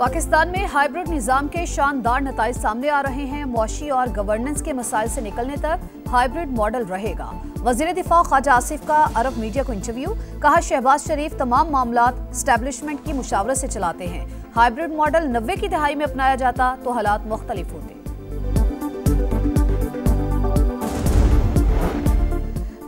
पाकिस्तान में हाइब्रिड निज़ाम के शानदार नताइज सामने आ रहे हैं। मुआशी और गवर्नेंस के मसाइल से निकलने तक हाइब्रिड मॉडल रहेगा। वज़ीर दिफा ख्वाजा आसिफ का अरब मीडिया को इंटरव्यू, कहा शहबाज शरीफ तमाम मामलात स्टैब्लिशमेंट की मुशावरत से चलाते हैं। हाइब्रिड मॉडल 90 की दहाई में अपनाया जाता तो हालात मुख्तलिफ होते।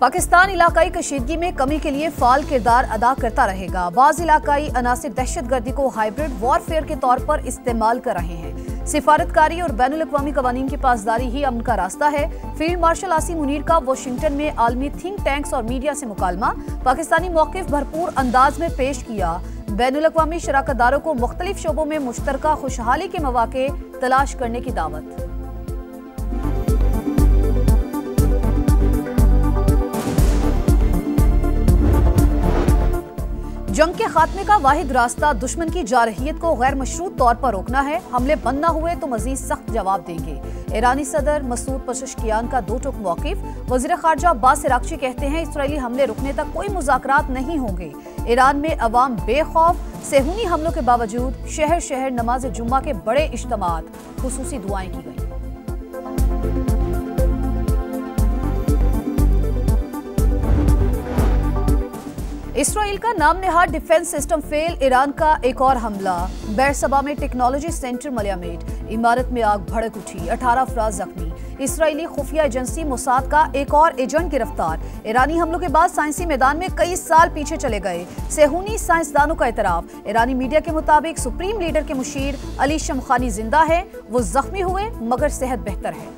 पाकिस्तान इलाकाई कशीदगी में कमी के लिए फाल किरदार अदा करता रहेगा। बाज़ इलाकाई अनासिर दहशतगर्दी को हाइब्रिड वॉरफेयर के तौर पर इस्तेमाल कर रहे हैं। सिफारतकारी और बैनुल अक़वामी कवानीन की पासदारी ही अमन का रास्ता है। फील्ड मार्शल आसिम मुनीर का वाशिंगटन में आलमी थिंक टैंक्स और मीडिया से मुकालमा, पाकिस्तानी मौक़िफ़ भरपूर अंदाज में पेश किया। बैनुल अक़वामी शराकतदारों को मुख्तलिफ शोबों में मुश्तरका खुशहाली के मौक़े तलाश करने की दावत। जंग के खात्मे का वाहिद रास्ता दुश्मन की जारहियत को गैर मशरूत तौर पर रोकना है। हमले बंद न हुए तो मजीद सख्त जवाब देंगे। ईरानी सदर मसूद पशशकियान का दो टुक मौक़िफ़। वज़ीर ख़ारजा अब्बास इराक़ची कहते हैं इसराइली हमले रुकने तक कोई मुज़ाकरात नहीं होंगे। ईरान में अवाम बेखौफ, सेहूनी हमलों के बावजूद शहर शहर नमाज जुम्मा के बड़े इज्तिमात, खुसूसी दुआएं की गई। इसराइल का नाम Nehad defence system fail, Iran का एक और हमला। बैरसबा में टेक्नोलॉजी सेंटर मलियामेट, इमारत में आग भड़क उठी, 18 अफराद जख्मी। इसराइली खुफिया एजेंसी मोसाद का एक और एजेंट गिरफ्तार। ईरानी हमलों के बाद साइंसी मैदान में कई साल पीछे चले गए सेहूनी साइंसदानों का एतराफ। ईरानी मीडिया के मुताबिक सुप्रीम लीडर के मुशीर अली शमखानी जिंदा है, वो जख्मी हुए मगर सेहत बेहतर है।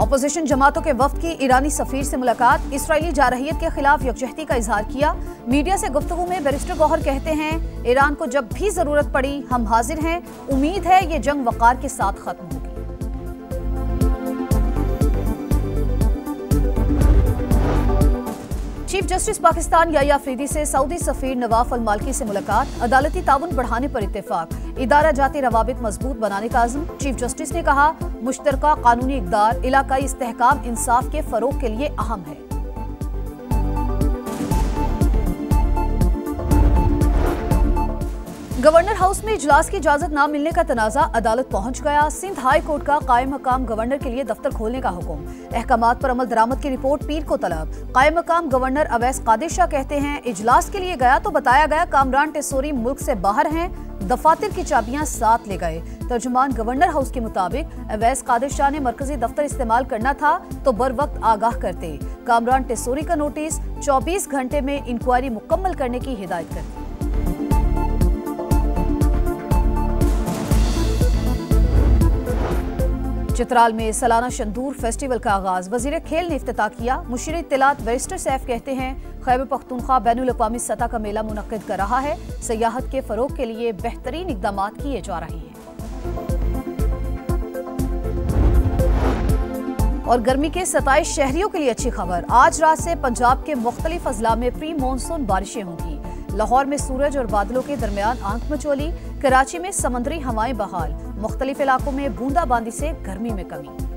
अपोजिशन जमातों के वफ्द की ईरानी सफीर से मुलाकात, इसराइली जारहियत के खिलाफ यकजहती का इजहार किया। मीडिया से गुफ्तगू में बैरिस्टर गौहर कहते हैं ईरान को जब भी जरूरत पड़ी हम हाजिर हैं। उम्मीद है ये जंग वक़ार के साथ खत्म होगी। चीफ जस्टिस पाकिस्तान याया अफरीदी से सऊदी सफीर नवाफ अल मालकी से मुलाकात, अदालती ताउन बढ़ाने पर इत्तेफाक, इदारा जाती रवाबित मजबूत बनाने का अज़्म। चीफ जस्टिस ने कहा मुश्तरका कानूनी इक़दार इलाकाई इस्तेहकाम इंसाफ के फरोग के लिए अहम है। गवर्नर हाउस में इजलास की इजाजत न मिलने का तनाज़ा अदालत पहुंच गया। सिंध हाई कोर्ट का कायम मकाम गवर्नर के लिए दफ्तर खोलने का हुक्म, अहकामात पर अमल दरामद की रिपोर्ट पीर को तलब। कायम मकाम गवर्नर अवैस कादिर शाह कहते हैं इजलास के लिए गया तो बताया गया कामरान टेसोरी मुल्क से बाहर हैं, दफातर की चाबियां साथ ले गए। तर्जुमान गवर्नर हाउस के मुताबिक अवैस कादिर शाह ने मरकजी दफ्तर इस्तेमाल करना था तो बर वक्त आगाह करते। कामरान टेसोरी का नोटिस 24 घंटे में इंक्वायरी मुकम्मल करने की हिदायत करती। चित्राल में सालाना शंदूर फेस्टिवल का आगाज, वजीर खेल ने इफ्तिताह किया। मुशीर इत्तलात बैरिस्टर सैफ कहते हैं खैबर पख्तूनख्वा बैनुल अक़वामी सतह का मेला मुनक्किद कर रहा है। सयाहत के फरोग के लिए बेहतरीन इक़दामात किए जा रहे हैं। और गर्मी के 27 शहरियों के लिए अच्छी खबर, आज रात से पंजाब के मुख्तलिफ अजला में प्री मानसून बारिशें होंगी। लाहौर में सूरज और बादलों के दरमियान आंख मचोली, कराची में समंदरी हवाएं बहाल, मुख्तलिफ इलाकों में बूंदाबांदी से गर्मी में कमी।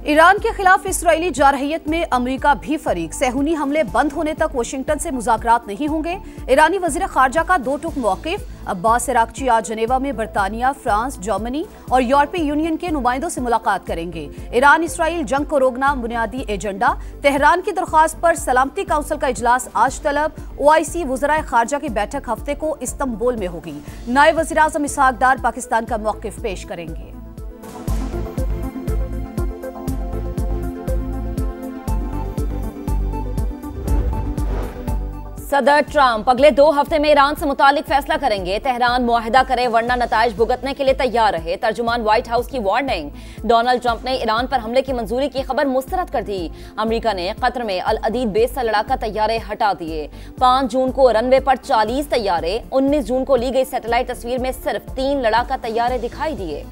ईरान के खिलाफ इसराइली जारहियत में अमेरिका भी फरीक, सेहूनी हमले बंद होने तक वाशिंगटन से मुज़ाकरात नहीं होंगे। ईरानी वज़ीर ख़ारजा का दो टुक मौक़िफ़, अब्बास इराक़ची आज जनेवा में बरतानिया, फ्रांस, जर्मनी और यूरोपीय यूनियन के नुमाइंदों से मुलाकात करेंगे। ईरान इसराइल जंग को रोकना बुनियादी एजेंडा, तेहरान की दरख्वास्त पर सलामती काउंसिल का इजलास आज तलब। OIC वज़राए ख़ारजा की बैठक हफ्ते को इस्तंबुल में होगी। नायब वज़ीर आज़म इसहाक़ डार पाकिस्तान का मौक़िफ़ पेश करेंगे। सदर ट्रंप अगले 2 हफ्ते में ईरान से मुतालिक फैसला करेंगे। तेहरान मुआहिदा करे वरना नताइज भुगतने के लिए तैयार रहे। तर्जुमान व्हाइट हाउस की वार्निंग, डोनाल्ड ट्रंप ने ईरान पर हमले की मंजूरी की खबर मुस्तरद कर दी। अमेरिका ने कतर में अल अदीद बेस से लड़ाका तैयारे हटा दिए। 5 जून को रनवे पर 40 तैयारे, 19 जून को ली गई सैटेलाइट तस्वीर में सिर्फ 3 लड़ाका तैयारे दिखाई दिए।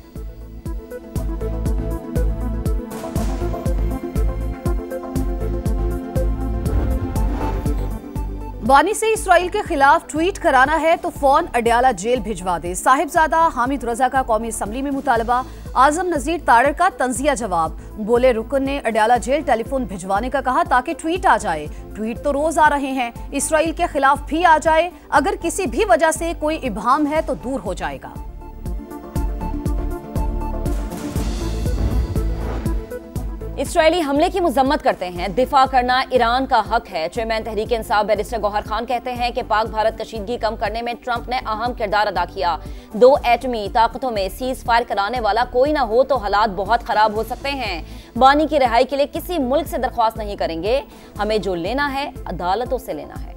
बानी से इसराइल के खिलाफ ट्वीट कराना है तो फोन अडयाला जेल भिजवा दे। साहिबजादा हामिद रजा का कौमी असम्बली में मुतालबा। आजम नजीर तारड़ का तंजिया जवाब। बोले रुकन ने अडयाला जेल टेलीफोन भिजवाने का कहा ताकि ट्वीट आ जाए। ट्वीट तो रोज आ रहे हैं, इसराइल के खिलाफ भी आ जाए। अगर किसी भी वजह से कोई इबाम है तो दूर हो जाएगा। इसराइली हमले की मजम्मत करते हैं, दिफा करना ईरान का हक है। चेयरमैन तहरीक इंसाफ बैरिस्टर गौहर खान कहते हैं कि पाक भारत कशीदगी कम करने में ट्रंप ने अहम किरदार अदा किया। 2 एटमी ताकतों में सीज फायर कराने वाला कोई ना हो तो हालात बहुत खराब हो सकते हैं। बानी की रिहाई के लिए किसी मुल्क से दरख्वास्त नहीं करेंगे, हमें जो लेना है अदालतों से लेना है।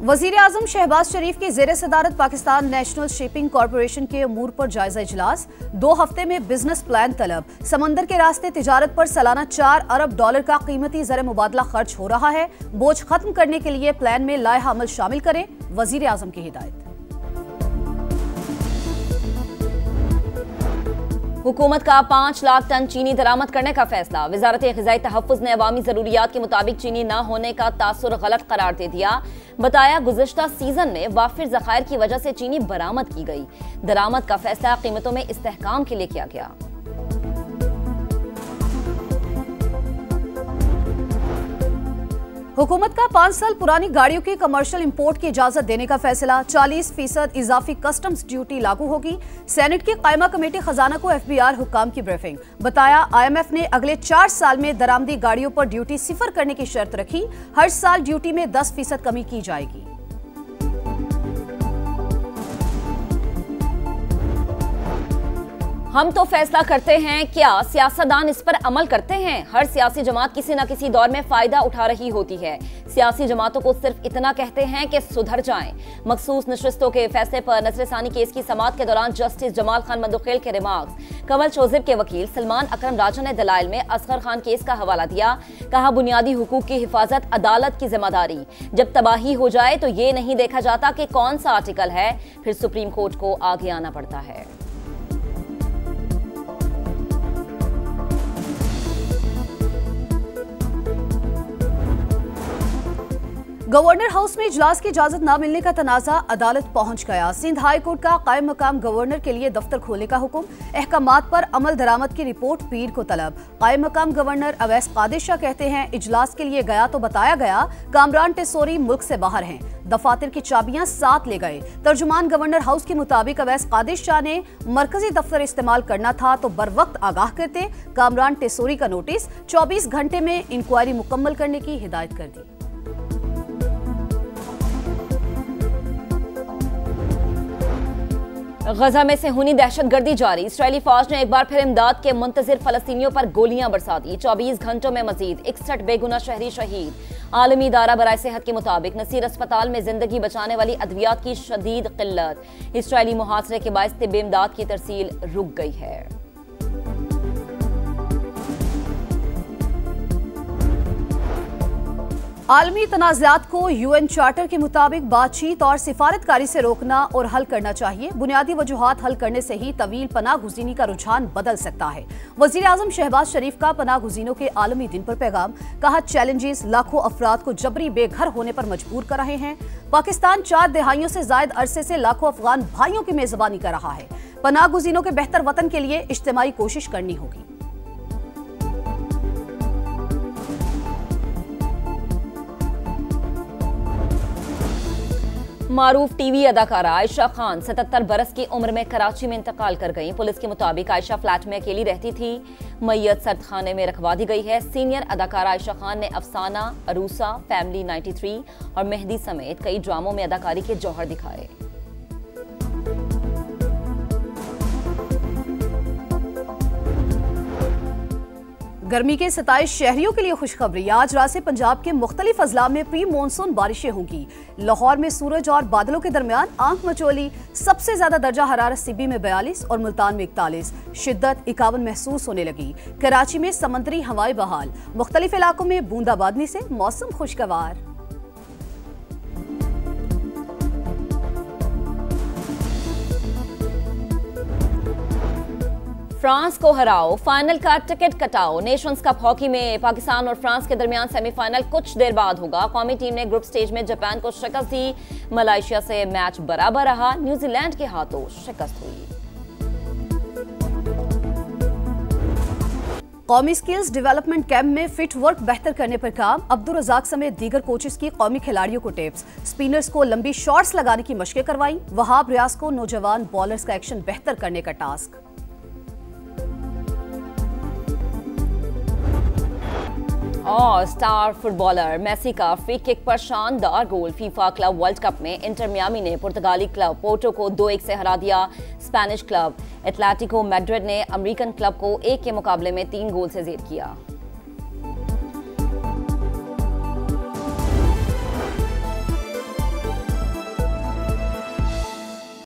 वजीर आजम शहबाज शरीफ की जेर सदारत पाकिस्तान नेशनल शिपिंग कॉरपोरेशन के अमूर पर जायजा इजलास। 2 हफ्ते में बिजनेस प्लान तलब। समंदर के रास्ते तिजारत पर सालाना $4 अरब का कीमती ज़र मुबादला खर्च हो रहा है। बोझ खत्म करने के लिए प्लान में लाए अमल शामिल करें, वजीर आजम की हिदायत। हुकूमत का 5 लाख टन चीनी दरामद करने का फैसला। वजारत ग़िज़ाई तहफ़्फ़ुज़ ने अवामी ज़रूरियात के मुताबिक चीनी न होने का तासुर गलत करार दे दिया। बताया गुज़िश्ता सीजन में वाफिर ज़खायर की वजह से चीनी बरामद की गई। दरामद का फैसला कीमतों में इस्तेहकाम के लिए किया गया। हुकूमत का 5 साल पुरानी गाड़ियों की कमर्शियल इंपोर्ट की इजाजत देने का फैसला। 40% इजाफी कस्टम्स ड्यूटी लागू होगी। सेनेट की कायमा कमेटी खजाना को FBI हुक्काम की ब्रीफिंग। बताया IMF ने अगले 4 साल में दरामदी गाड़ियों पर ड्यूटी 0 करने की शर्त रखी। हर साल ड्यूटी में 10% कमी की जाएगी। हम तो फैसला करते हैं, क्या सियासतदान इस पर अमल करते हैं? हर सियासी जमात किसी न किसी दौर में फायदा उठा रही होती है। सियासी जमातों को सिर्फ इतना कहते हैं कि सुधर जाएं। मखसूस नशस्तों के फैसले पर नजरसानी केस की समाअत के दौरान जस्टिस जमाल खान मंदुखेल के रिमार्क्स। कमल चौजिब के वकील सलमान अकरम राजा ने दलाइल में असगर खान केस का हवाला दिया। कहा बुनियादी हुकूक की हिफाजत अदालत की जिम्मेदारी। जब तबाही हो जाए तो ये नहीं देखा जाता कि कौन सा आर्टिकल है, फिर सुप्रीम कोर्ट को आगे आना पड़ता है। गवर्नर हाउस में इजलास की इजाजत न मिलने का तनाजा अदालत पहुंच गया। सिंध हाई कोर्ट का कायम मकाम गवर्नर के लिए दफ्तर खोलने का हुक्म। अहकामात पर अमल दरामद की रिपोर्ट पीर को तलब। कायम मकाम गवर्नर अवैस कादिर शाह कहते हैं इजलास के लिए गया तो बताया गया, कामरान टेसोरी मुल्क से बाहर हैं। दफातर की चाबियां साथ ले गए। तर्जुमान गवर्नर हाउस के मुताबिक अवैस कादिर शाह ने मरकजी दफ्तर इस्तेमाल करना था तो बर वक्त आगाह करते। कामरान टेसोरी का नोटिस 24 घंटे में इंक्वायरी मुकम्मल करने की हिदायत कर दी। गजा में सेहूनी दहशतगर्दी जारी। इसराइली फौज ने एक बार फिर इमदाद के मुंतजिर फलस्तीनियों पर गोलियां बरसा दी। 24 घंटों में मजीद 61 बेगुनाह शहरी शहीद। आलमी इदारा बराए सेहत के मुताबिक नसीर अस्पताल में जिंदगी बचाने वाली अद्वियात की शदीद किल्लत। इसराइली मुहासरे के बायस तिब्बी इमदाद की तरसील रुक गई है। आलमी तनाज़ात को UN चार्टर के मुताबिक बातचीत और सिफारतकारी से रोकना और हल करना चाहिए। बुनियादी वजूहात हल करने से ही तवील पनाह गुज़ीनी का रुझान बदल सकता है। वज़ीर आज़म शहबाज शरीफ का पनाह गुज़ीनों के आलमी दिन पर पैगाम। कहा चैलेंजेस लाखों अफराद को जबरी बेघर होने पर मजबूर कर रहे हैं। पाकिस्तान 4 दहाइयों से जायद अरसे से लाखों अफगान भाइयों की मेजबानी कर रहा है। पनाह गुज़ीनों के बेहतर वतन के लिए इज्तिमाई कोशिश करनी होगी। मारूफ टीवी अदाकारा आयशा खान 77 बरस की उम्र में कराची में इंतकाल कर गईं। पुलिस के मुताबिक आयशा फ्लैट में अकेली रहती थी। मैयत सर्द खाने में रखवा दी गई है। सीनियर अदाकारा आयशा खान ने अफसाना, अरूसा, फैमिली 93 और मेहदी समेत कई ड्रामों में अदाकारी के जौहर दिखाए। गर्मी के 27 शहरियों के लिए खुशखबरी। आज रात से पंजाब के मुख्तलिफ अजला में प्री मानसून बारिशें होंगी। लाहौर में सूरज और बादलों के दरमियान आंख मचोली। सबसे ज्यादा दर्जा हरारत सिबी में 42 और मुल्तान में 41, शिद्दत 51 महसूस होने लगी। कराची में समंदरी हवाएं बहाल। मुख्तलिफ इलाकों में बूंदाबांदी से मौसम खुशगवार। फ्रांस को हराओ, फाइनल का टिकट कटाओ। नेशंस कप हॉकी में पाकिस्तान और फ्रांस के दरमियान सेमीफाइनल कुछ देर बाद होगा। कौमी टीम ने ग्रुप स्टेज में जापान को शिकस्त दी। मलेशिया से मैच बराबर रहा। न्यूजीलैंड के हाथों शिकस्त हुई। कौमी स्किल्स डेवलपमेंट कैंप में फिट वर्क बेहतर करने पर काम। अब्दुल रजाक समेत दीगर कोचेस की कौमी खिलाड़ियों को टिप्स। स्पिनर्स को लंबी शॉट्स लगाने की मशकें करवाई। वहाब रियाज को नौजवान बॉलर्स का एक्शन बेहतर करने का टास्क। और स्टार फुटबॉलर मेसी का फ्री किक पर शानदार गोल। फीफा क्लब वर्ल्ड कप में इंटर मियामी ने पुर्तगाली क्लब पोर्टो को 2-1 से हरा दिया। स्पेनिश क्लब एटलेटिको मैड्रिड ने अमेरिकन क्लब को 1 के मुकाबले में 3 गोल से जीत किया।